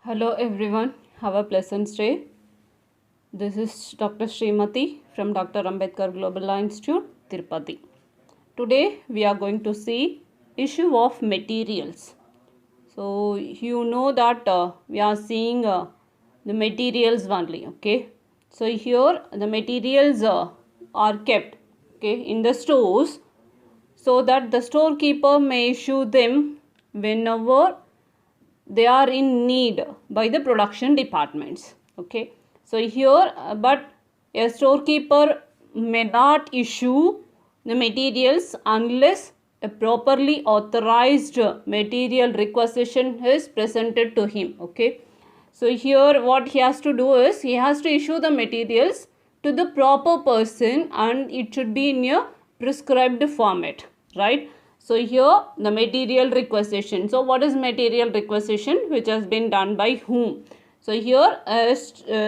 Hello everyone, have a pleasant day. This is Dr. Srimati from Dr. Ambedkar Global Law Institute, Tirupati. Today we are going to see issue of materials. So you know that we are seeing the materials only, okay. So here the materials are kept, okay, in the stores so that the storekeeper may issue them whenever they are in need by the production departments, okay. So here but a storekeeper may not issue the materials unless a properly authorized material requisition is presented to him, okay. So here what he has to do is he has to issue the materials to the proper person and it should be in a prescribed format, right. So here the material requisition. So what is material requisition, which has been done by whom? So here a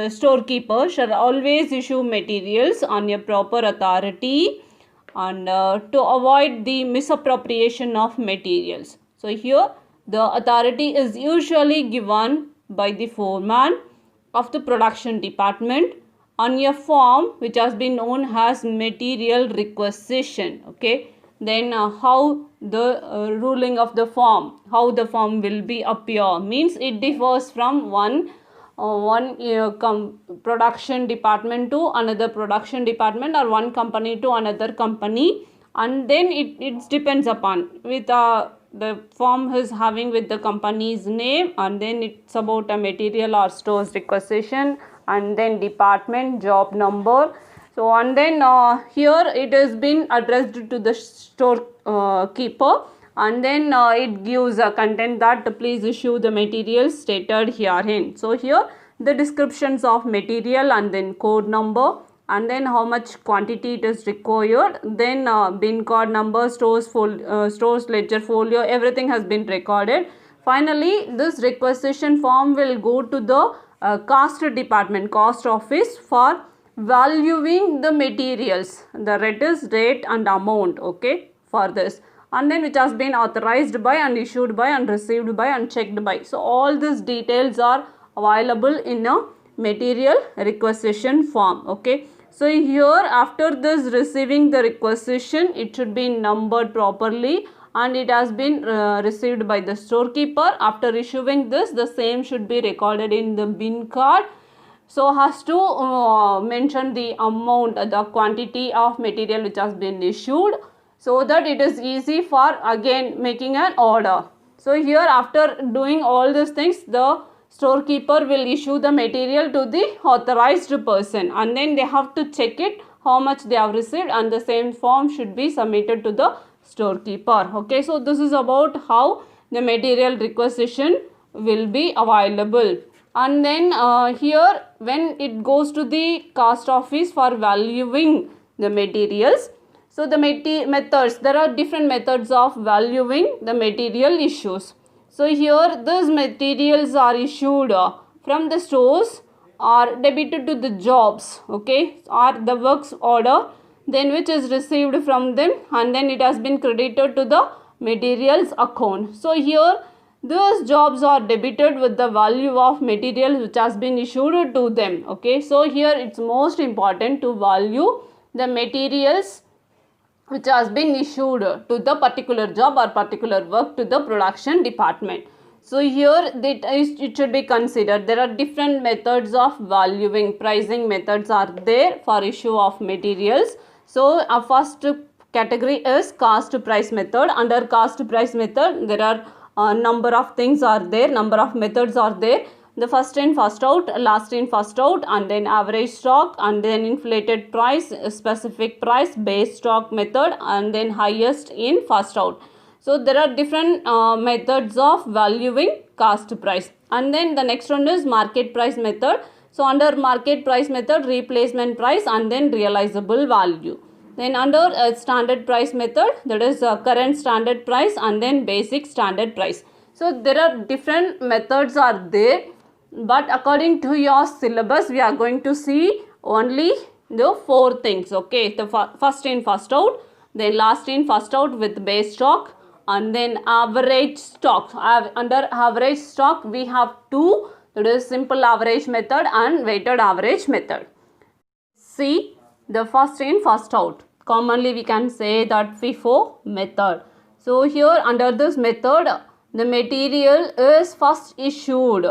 storekeeper shall always issue materials on a proper authority and to avoid the misappropriation of materials. So here the authority is usually given by the foreman of the production department on a form which has been known as material requisition, okay. Then how the ruling of the form, how the form will be appear, means it differs from one production department to another production department or one company to another company, and then it depends upon with the form is having with the company's name, and then it's about a material or stores requisition, and then department, job number. So and then here it has been addressed to the store keeper, and then it gives a content that please issue the materials stated herein. So here the descriptions of material and then code number, and then how much quantity it is required, then bin card number, stores ledger folio, everything has been recorded. Finally this requisition form will go to the cost department, cost office, for valuing the materials. The rate and amount, okay, for this, and then which has been authorized by and issued by and received by and checked by. So all these details are available in a material requisition form, okay. So here after this receiving the requisition, it should be numbered properly and it has been received by the storekeeper. After issuing this, the same should be recorded in the bin card. So has to mention the amount, the quantity of material which has been issued, so that it is easy for again making an order. So here after doing all these things, the storekeeper will issue the material to the authorized person, and then they have to check it how much they have received, and the same form should be submitted to the storekeeper, okay. So this is about how the material requisition will be available. And then here when it goes to the cost office for valuing the materials, so the methods, there are different methods of valuing the material issues. So here these materials are issued from the stores or debited to the jobs, okay, or the works order, then which is received from them, and then it has been credited to the materials account. So here those jobs are debited with the value of material which has been issued to them, okay. So here it's most important to value the materials which has been issued to the particular job or particular work to the production department. So here it should be considered there are different methods of valuing. Pricing methods are there for issue of materials. So our first category is cost price method. Under cost price method there are number of things are there, number of methods are there. The first in first out, last in first out, and then average stock, and then inflated price, specific price, base stock method, and then highest in first out. So there are different methods of valuing cost price. And then the next one is market price method. So under market price method, replacement price and then realizable value. Then under standard price method, that is current standard price and then basic standard price. So there are different methods are there, but according to your syllabus we are going to see only the four things, okay. The first in first out, then last in first out with base stock, and then average stock. Under average stock we have two That is simple average method and weighted average method. See the first in first out. Commonly we can say that FIFO method. So here under this method, the material is first issued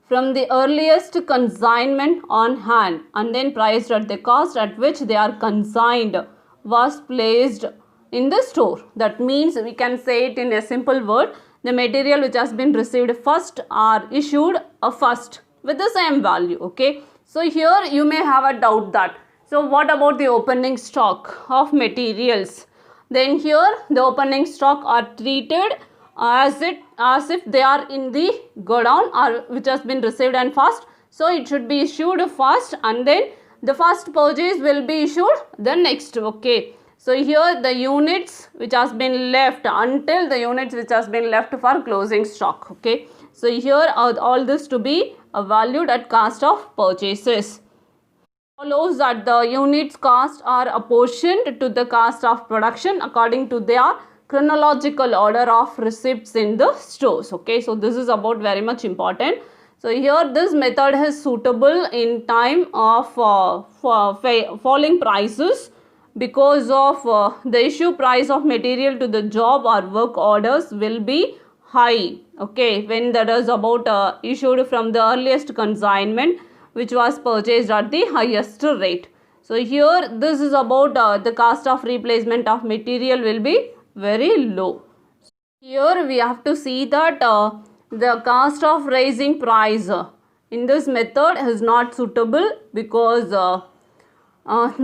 from the earliest consignment on hand and then priced at the cost at which they are consigned was placed in the store. That means we can say it in a simple word, the material which has been received first are issued first with the same value. Okay, so here you may have a doubt that, so what about the opening stock of materials? Then here the opening stock are treated as if they are in the godown or which has been received and first. So it should be issued first and then the first purchase will be issued the next. Okay. So here the units which has been left until the units which has been left for closing stock. Okay. So here all this to be valued at cost of purchases. Follows that the units cost are apportioned to the cost of production according to their chronological order of receipts in the stores. Okay, so this is about very much important. So here this method is suitable in time of falling prices because of the issue price of material to the job or work orders will be high. Okay, when that is about issued from the earliest consignment which was purchased at the highest rate. So here this is about the cost of replacement of material will be very low. Here we have to see that the cost of raising price in this method is not suitable because the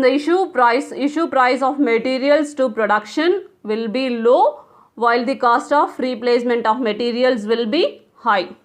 issue price of materials to production will be low while the cost of replacement of materials will be high.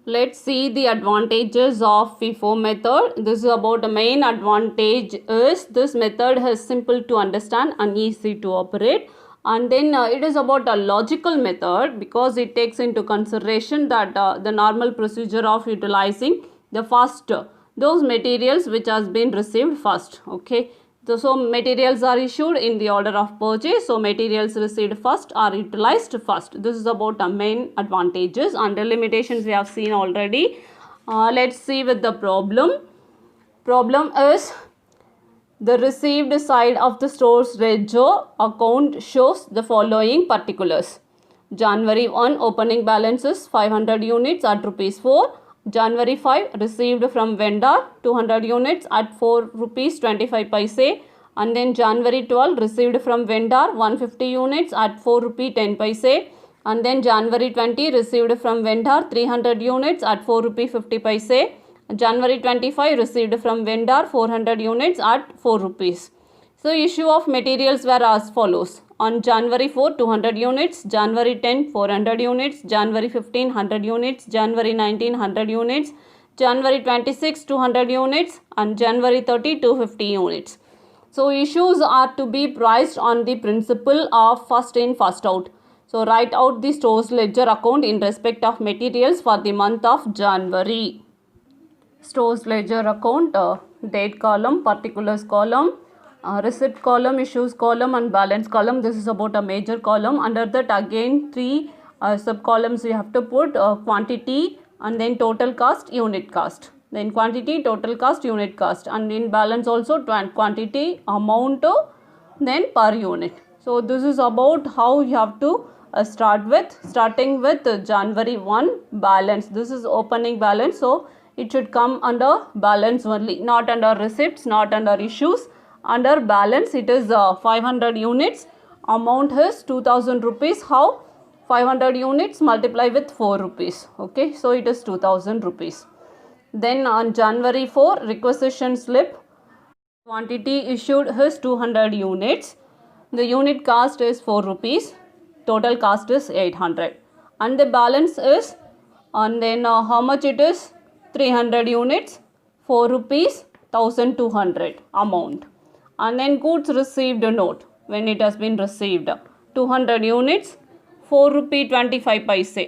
Let's see the advantages of FIFO method. This is about the main advantage is this method is simple to understand and easy to operate. And then it is about a logical method because it takes into consideration that the normal procedure of utilizing the first those materials which has been received first. Okay. So materials are issued in the order of purchase. So materials received first are utilized first. This is about the main advantages, and the limitations we have seen already. Let's see with the problem. Problem is the received side of the store's ledger account shows the following particulars. January 1 opening balance is 500 units at rupees 4. January 5 received from vendor 200 units at 4 rupees 25 paise, and then January 12 received from vendor 150 units at 4 rupee 10 paise, and then January 20 received from vendor 300 units at 4 rupee 50 paise. January 25 received from vendor 400 units at 4 rupees. So issue of materials were as follows. On January 4, 200 units, January 10, 400 units, January 15, 100 units, January 19, 100 units, January 26, 200 units, and January 30, 250 units. So issues are to be priced on the principle of first in, first out. So write out the store's ledger account in respect of materials for the month of January. Store's ledger account, date column, particulars column, receipt column, issues column, and balance column. This is about a major column. Under that again 3 sub columns we have to put quantity and then total cost, unit cost. Then quantity, total cost, unit cost, and in balance also quantity, amount, then per unit. So this is about how you have to starting with January 1 balance. This is opening balance, so it should come under balance only, not under receipts, not under issues. Under balance it is 500 units, amount is 2000 rupees. How? 500 units multiply with 4 rupees. Okay, so it is 2000 rupees. Then on January 4 requisition slip, quantity issued is 200 units, the unit cost is 4 rupees, total cost is 800, and the balance is, and then how much it is, 300 units, 4 rupees, 1200 amount. And then goods received note, when it has been received, 200 units, 4 rupee 25 paise.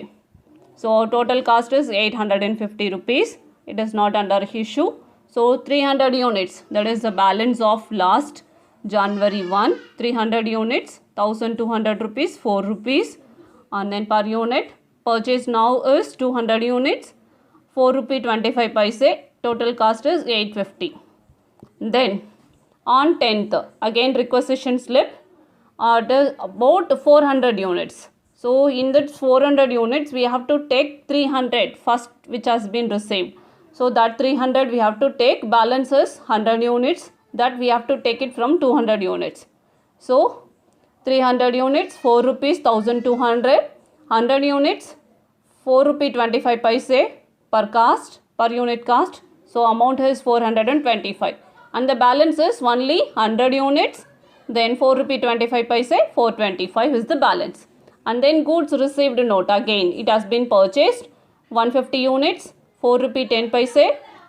So total cost is 850 rupees. It is not under issue. So 300 units, that is the balance of last January 1, 300 units, 1200 rupees, 4 rupees, and then per unit. Purchase now is 200 units, 4 rupee 25 paise. Total cost is 850. Then on 10th, again requisition slip, about 400 units. So in that 400 units, we have to take 300 first, which has been received. So that 300 we have to take, balance is 100 units, that we have to take it from 200 units. So 300 units, 4 rupees 1200, 100 units, 4 rupee 25 paise per unit cost. So amount is 425, and the balance is only 100 units. Then 4 rupee 25 paise, 425 is the balance. And then goods received note, again it has been purchased 150 units, 4 rupee 10 paise.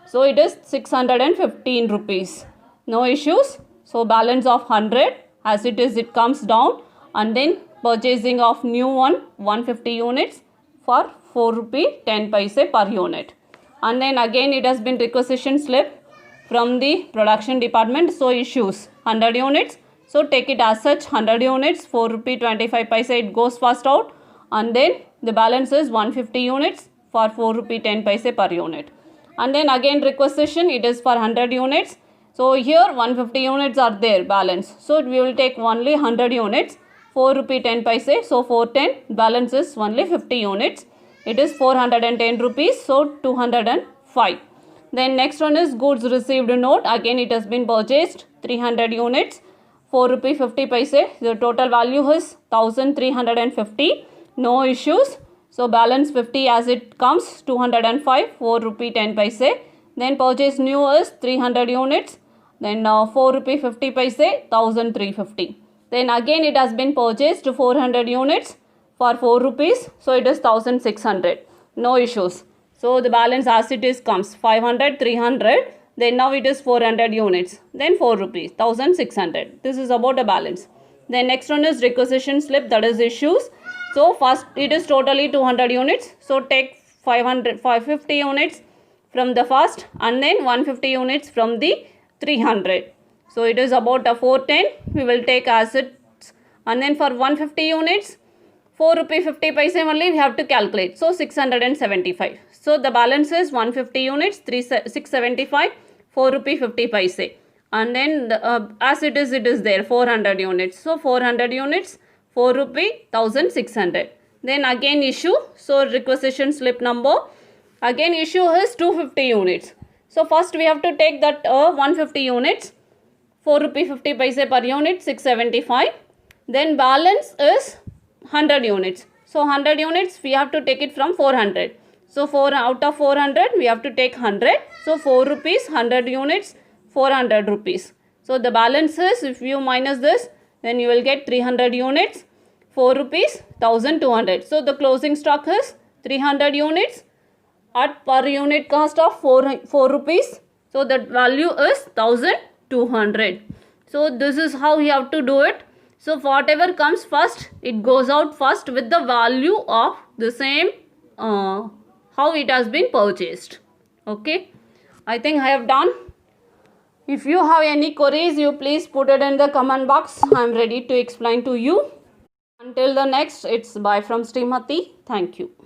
So it is 615 rupees. No issues. So balance of 100 as it is, it comes down. And then purchasing of new one 150 units for 4 rupee 10 paise per unit. And then again it has been requisition slip from the production department. So issues 100 units. So take it as such, 100 units, 4 rupee 25 paise, it goes first out. And then the balance is 150 units for 4 rupee 10 paise per unit. And then again requisition, it is for 100 units. So here 150 units are there balance. So we will take only 100 units, 4 rupee 10 paise. So 410, balance is only 50 units. It is 410 rupees. So 205. Then next one is goods received note. Again it has been purchased 300 units, 4 rupee 50 paise. The total value is 1350. No issues. So balance 50 as it comes, 205, 4 rupee 10 paise. Then purchase new is 300 units. Then 4 rupee 50 paise, 1350. Then again it has been purchased 400 units for 4 rupees. So it is 1600. No issues. So the balance as it is comes 500, 300. Then now it is 400 units. Then 4 rupees, 1600. This is about a balance. Then next one is requisition slip, that is issues. So first it is totally 200 units. So take 550 units from the first, and then 150 units from the 300. So it is about a 410. We will take as it. And then for 150 units, 4 rupee 50 paise only we have to calculate. So 675. So the balance is 150 units, 675, 4 rupee 50 paise. And then as it is there 400 units. So 400 units, 4 rupee 1600. Then again issue. So requisition slip number. Again issue is 250 units. So first we have to take that 150 units. 4 rupee 50 paise per unit, 675. Then balance is 100 units. So 100 units we have to take it from 400. So 4 out of 400 we have to take 100. So 4 rupees, 100 units, 400 rupees. So the balance is, if you minus this, then you will get 300 units, 4 rupees, 1200. So the closing stock is 300 units at per unit cost of 4 rupees. So that value is 1200. So this is how you have to do it. So whatever comes first, it goes out first with the value of the same how it has been purchased. Okay, I think I have done. If you have any queries, you please put it in the comment box. I am ready to explain to you. Until the next, it's bye from Srimati. Thank you.